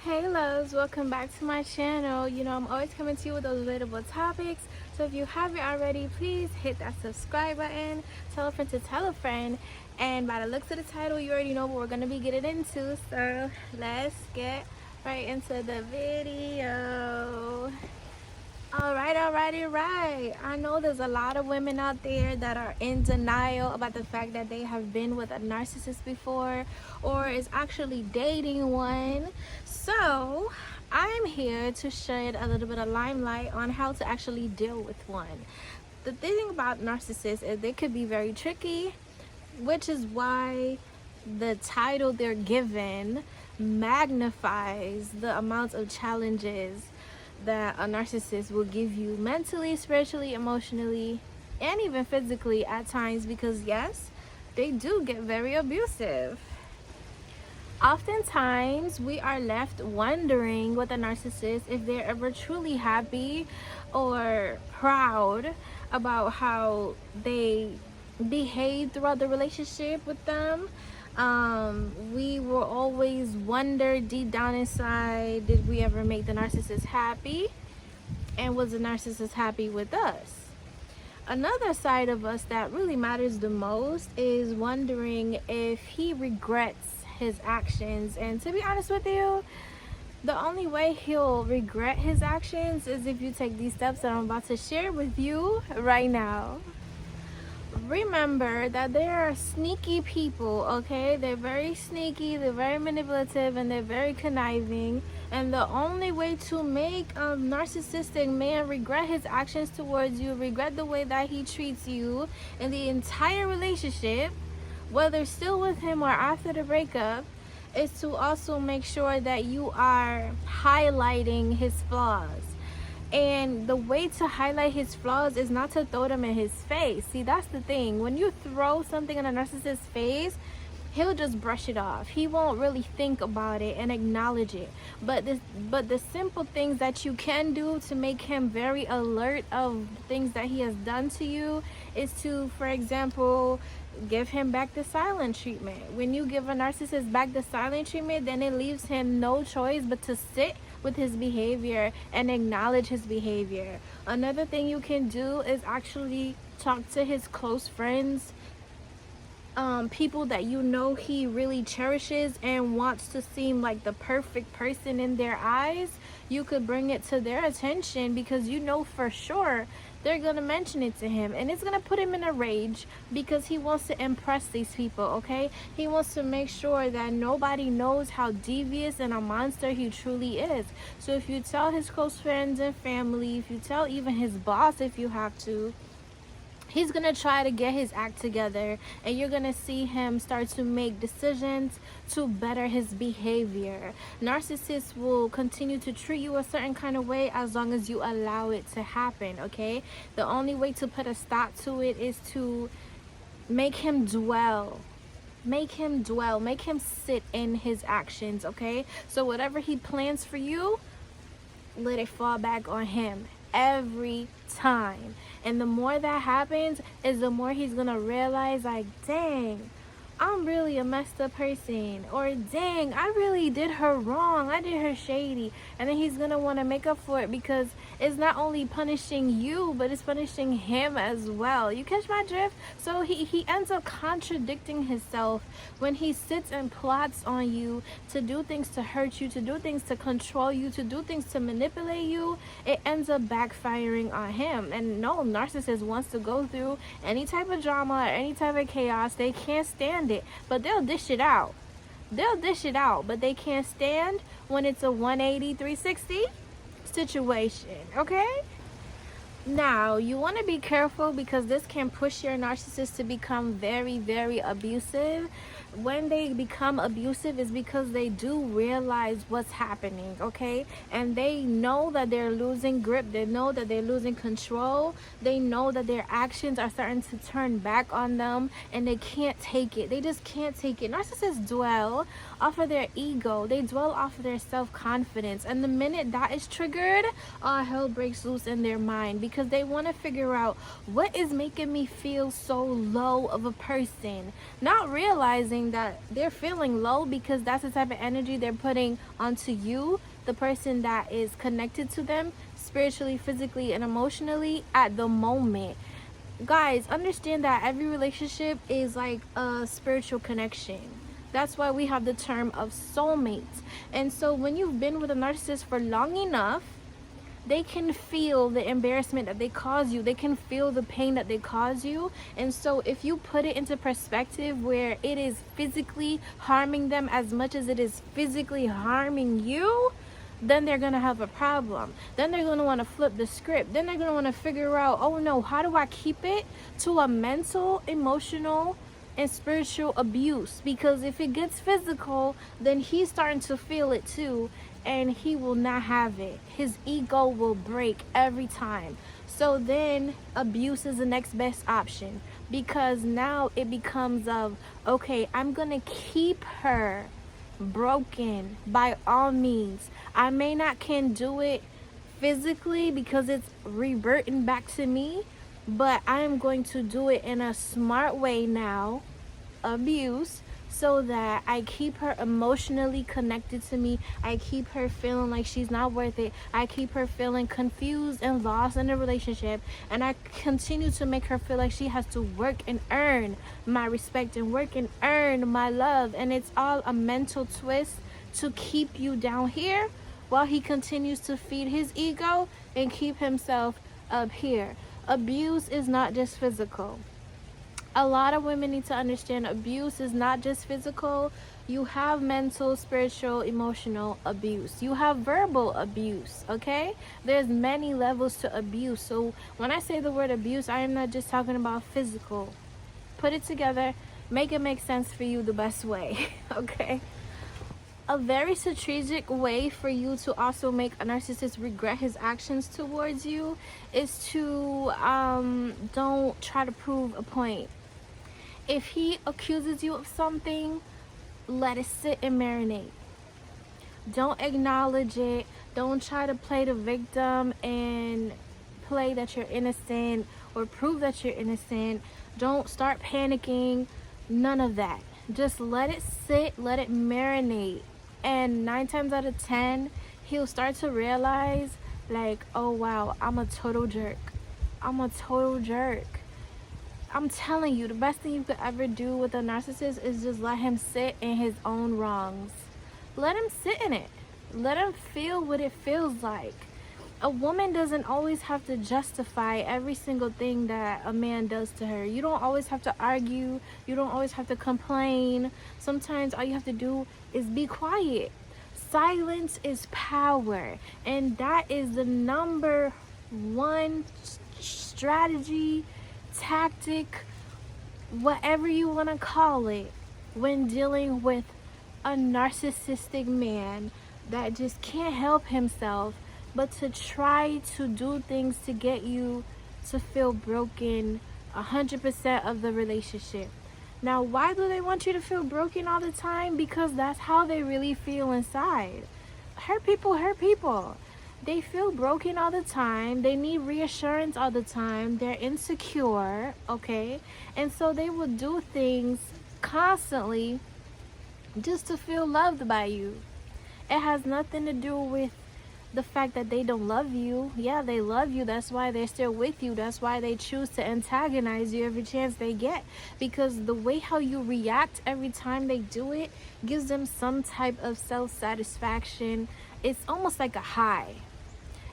Hey loves, welcome back to my channel. I'm always coming to you with those relatable topics. So if you haven't already, please hit that subscribe button, tell a friend to tell a friend. And by the looks of the title, you already know what we're going to be getting into. So let's get right into the video. Alright. I know there's a lot of women out there that are in denial about the fact that they have been with a narcissist before or is actually dating one. So I'm here to shed a little bit of limelight on how to actually deal with one. The thing about narcissists is they could be very tricky, which is why the title they're given magnifies the amount of challenges that a narcissist will give you mentally, spiritually, emotionally, and even physically at times, because yes, they do get very abusive. Oftentimes we are left wondering with a narcissist if they're ever truly happy or proud about how they behave throughout the relationship with them. We will always wonder deep down inside, did we ever make the narcissist happy? And was the narcissist happy with us? Another side of us that really matters the most is wondering if he regrets his actions. And to be honest with you, the only way he'll regret his actions is if you take these steps that I'm about to share with you right now. Remember that there are sneaky people, okay? They're very sneaky, they're very manipulative, and they're very conniving. And the only way to make a narcissistic man regret his actions towards you, regret the way that he treats you in the entire relationship, whether still with him or after the breakup, is to also make sure that you are highlighting his flaws. And the way to highlight his flaws is not to throw them in his face. See, that's the thing. When you throw something in a narcissist's face, he'll just brush it off. He won't really think about it and acknowledge it. But the simple things that you can do to make him very alert of things that he has done to you is to, for example, give him back the silent treatment. When you give a narcissist back the silent treatment, then it leaves him no choice but to sit with his behavior and acknowledge his behavior. Another thing you can do is actually talk to his close friends, people that you know he really cherishes and wants to seem like the perfect person in their eyes. You could bring it to their attention because you know for sure they're gonna mention it to him, and it's gonna put him in a rage because he wants to impress these people, okay? He wants to make sure that nobody knows how devious and a monster he truly is. So if you tell his close friends and family, if you tell even his boss if you have to, he's gonna try to get his act together, and you're gonna see him start to make decisions to better his behavior. Narcissists will continue to treat you a certain kind of way as long as you allow it to happen, okay? The only way to put a stop to it is to make him dwell. Make him sit in his actions, okay? So whatever he plans for you, let it fall back on him every time. And the more that happens is the more he's gonna realize, like, dang, I'm really a messed up person, or dang, I really did her wrong, I did her shady. And then he's gonna want to make up for it because it's not only punishing you, but it's punishing him as well. You catch my drift? So he ends up contradicting himself when he sits and plots on you to do things to hurt you, to do things to control you, to do things to manipulate you. It ends up backfiring on him. And no narcissist wants to go through any type of drama or any type of chaos. They can't stand it, but they'll dish it out. But they can't stand when it's a 180 360 situation, okay? Now, you want to be careful because this can push your narcissist to become very, very abusive. When they become abusive is because they do realize what's happening, okay? And they know that they're losing grip. They know that they're losing control. They know that their actions are starting to turn back on them, and they can't take it. They just can't take it. Narcissists dwell off of their ego. They dwell off of their self-confidence. And the minute that is triggered, all hell breaks loose in their mind, because they want to figure out what is making me feel so low of a person, not realizing that they're feeling low because that's the type of energy they're putting onto you, the person that is connected to them spiritually, physically, and emotionally at the moment. Guys, understand that every relationship is like a spiritual connection. That's why we have the term of soulmates. And so when you've been with a narcissist for long enough, they can feel the embarrassment that they cause you. They can feel the pain that they cause you. And so if you put it into perspective where it is physically harming them as much as it is physically harming you, then they're gonna have a problem. Then they're gonna want to flip the script. Then they're gonna want to figure out, oh no, how do I keep it to a mental, emotional, and spiritual abuse? Because if it gets physical, then he's starting to feel it too, and he will not have it. His ego will break every time. So then abuse is the next best option, because now it becomes of, okay, I'm gonna keep her broken by all means. I may not can do it physically because it's reverting back to me, but I am going to do it in a smart way now, abuse, so that I keep her emotionally connected to me. I keep her feeling like she's not worth it. I keep her feeling confused and lost in the relationship, and I continue to make her feel like she has to work and earn my respect and work and earn my love. And it's all a mental twist to keep you down here while he continues to feed his ego and keep himself up here. Abuse is not just physical. A lot of women need to understand abuse is not just physical. You have mental, spiritual, emotional abuse. You have verbal abuse, okay? There's many levels to abuse. So when I say the word abuse, I am not just talking about physical. Put it together, make it make sense for you the best way, okay? A very strategic way for you to also make a narcissist regret his actions towards you is to don't try to prove a point. If he accuses you of something, let it sit and marinate. Don't acknowledge it. Don't try to play the victim and play that you're innocent or prove that you're innocent. Don't start panicking. None of that. Just let it sit, let it marinate. And 9 times out of 10, he'll start to realize, like, oh wow, I'm a total jerk. I'm a total jerk. I'm telling you, the best thing you could ever do with a narcissist is just let him sit in his own wrongs. Let him sit in it. Let him feel what it feels like. A woman doesn't always have to justify every single thing that a man does to her. You don't always have to argue. You don't always have to complain. Sometimes all you have to do is be quiet. Silence is power. And that is the number one strategy, tactic, whatever you want to call it, when dealing with a narcissistic man that just can't help himself but to try to do things to get you to feel broken 100% of the relationship. Now, why do they want you to feel broken all the time? Because that's how they really feel inside. Hurt people hurt people. They feel broken all the time. They need reassurance all the time. They're insecure, okay? And so they will do things constantly just to feel loved by you. It has nothing to do with the fact that they don't love you. Yeah, they love you. That's why they're still with you. That's why they choose to antagonize you every chance they get. Because the way how you react every time they do it gives them some type of self-satisfaction. It's almost like a high.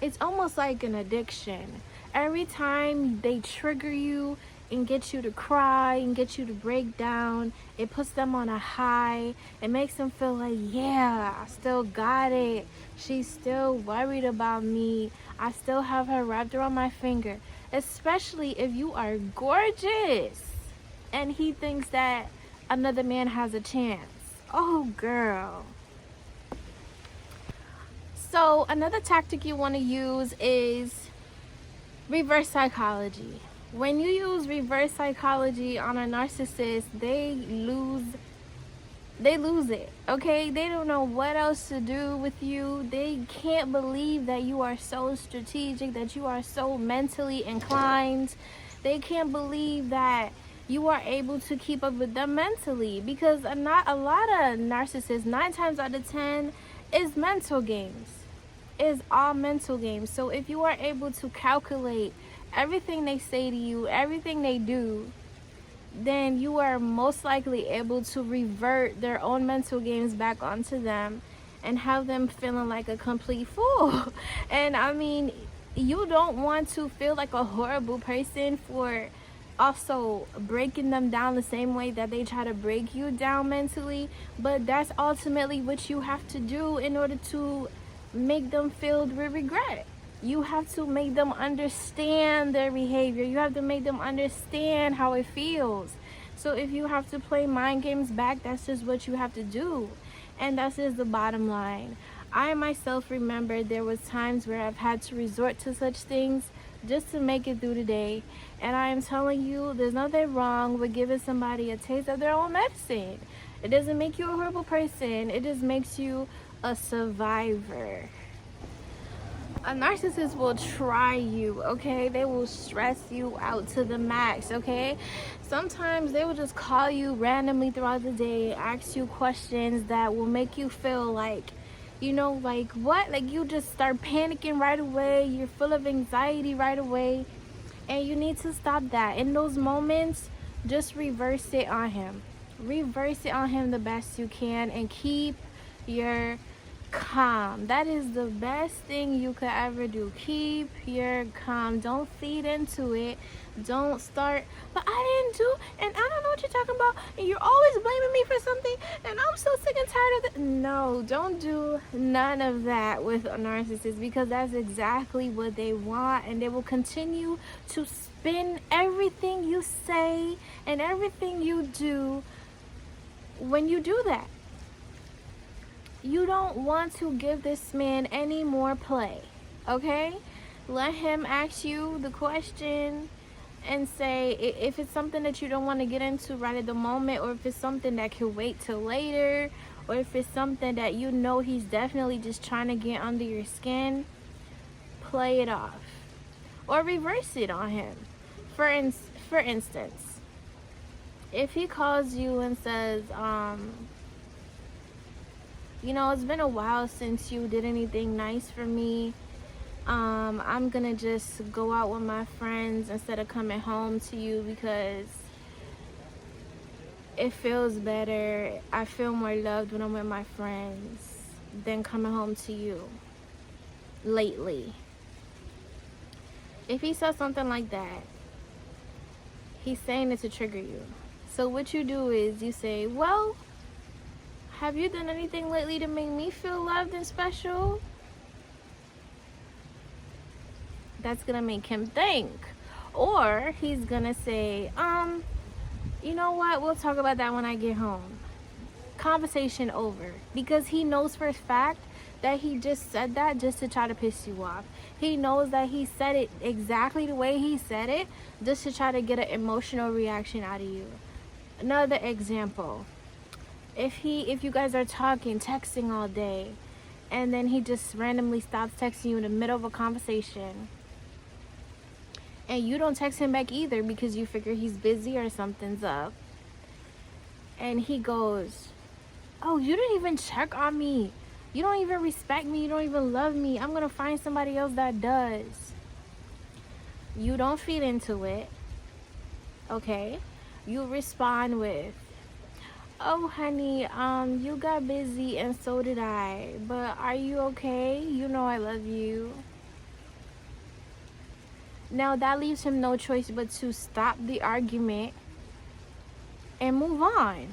It's almost like an addiction. Every time they trigger you and get you to cry and get you to break down, it puts them on a high. It makes them feel like, yeah, I still got it. She's still worried about me. I still have her wrapped around my finger. Especially if you are gorgeous and he thinks that another man has a chance. Oh, girl. So another tactic you want to use is reverse psychology. When you use reverse psychology on a narcissist, they lose they lose it, okay? They don't know what else to do with you. They can't believe that you are so strategic, that you are so mentally inclined. They can't believe that you are able to keep up with them mentally, because not a lot of narcissists, 9 times out of 10, is mental games. Is all mental games. So if you are able to calculate everything they say to you, everything they do, then you are most likely able to revert their own mental games back onto them and have them feeling like a complete fool. And I mean, you don't want to feel like a horrible person for also breaking them down the same way that they try to break you down mentally, but that's ultimately what you have to do in order to make them filled with regret. You have to make them understand their behavior. You have to make them understand how it feels. So if you have to play mind games back, that's just what you have to do. And that's just the bottom line. I myself remember there was times where I've had to resort to such things just to make it through the day. And I am telling you, there's nothing wrong with giving somebody a taste of their own medicine. It doesn't make you a horrible person. It just makes you a survivor. A narcissist will try you, okay? They will stress you out to the max, okay? Sometimes they will just call you randomly throughout the day, ask you questions that will make you feel like, you know, like what? Like you just start panicking right away. You're full of anxiety right away. And you need to stop that. In those moments, just reverse it on him. Reverse it on him the best you can and keep your calm. That is the best thing you could ever do. Keep your calm. Don't feed into it. Don't start, but I didn't do, and I don't know what you're talking about, and you're always blaming me for something, and I'm so sick and tired of it. No, don't do none of that with a narcissist, because that's exactly what they want, and they will continue to spin everything you say and everything you do when you do that. You don't want to give this man any more play, okay? Let him ask you the question and say if it's something that you don't want to get into right at the moment, or if it's something that can wait till later, or if it's something that you know he's definitely just trying to get under your skin, play it off or reverse it on him. For instance, if he calls you and says, you know, it's been a while since you did anything nice for me. I'm gonna just go out with my friends instead of coming home to you because it feels better. I feel more loved when I'm with my friends than coming home to you lately. If he says something like that, he's saying it to trigger you. So what you do is you say, well, have you done anything lately to make me feel loved and special? That's gonna make him think. Or he's gonna say, you know what, we'll talk about that when I get home. Conversation over. Because he knows for a fact that he just said that just to try to piss you off. He knows that he said it exactly the way he said it just to try to get an emotional reaction out of you. Another example. If you guys are talking, texting all day, and then he just randomly stops texting you in the middle of a conversation, and you don't text him back either because you figure he's busy or something's up, and he goes, oh, you didn't even check on me, you don't even respect me, you don't even love me, I'm gonna find somebody else that does. You don't feed into it, okay? You respond with, oh honey, you got busy and so did I, but are you okay? You know I love you. Now that leaves him no choice but to stop the argument and move on.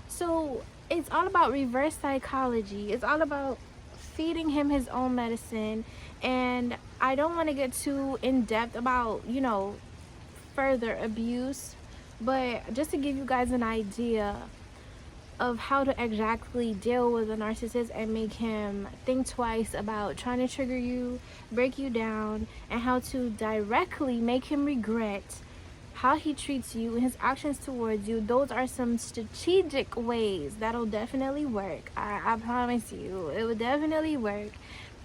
So it's all about reverse psychology. It's all about feeding him his own medicine. And I don't want to get too in depth about, you know, further abuse, but just to give you guys an idea of how to exactly deal with a narcissist and make him think twice about trying to trigger you, break you down, and how to directly make him regret how he treats you and his actions towards you, those are some strategic ways that'll definitely work. I promise you, it will definitely work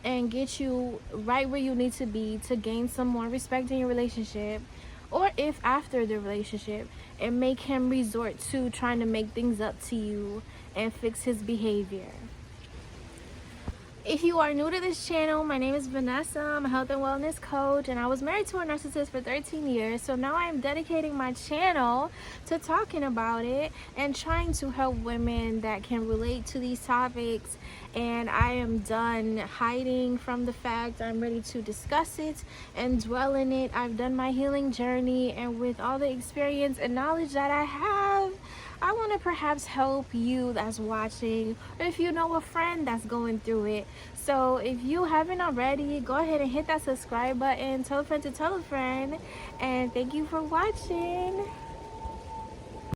and get you right where you need to be to gain some more respect in your relationship, or if after the relationship, and make him resort to trying to make things up to you and fix his behavior. If you are new to this channel, my name is Vanessa. I'm a health and wellness coach, and I was married to a narcissist for 13 years. So now I am dedicating my channel to talking about it and trying to help women that can relate to these topics. And I am done hiding from the fact. I'm ready to discuss it and dwell in it. I've done my healing journey, and with all the experience and knowledge that I have, I want to perhaps help you that's watching, or if you know a friend that's going through it. So if you haven't already, go ahead and hit that subscribe button, tell a friend to tell a friend, and thank you for watching.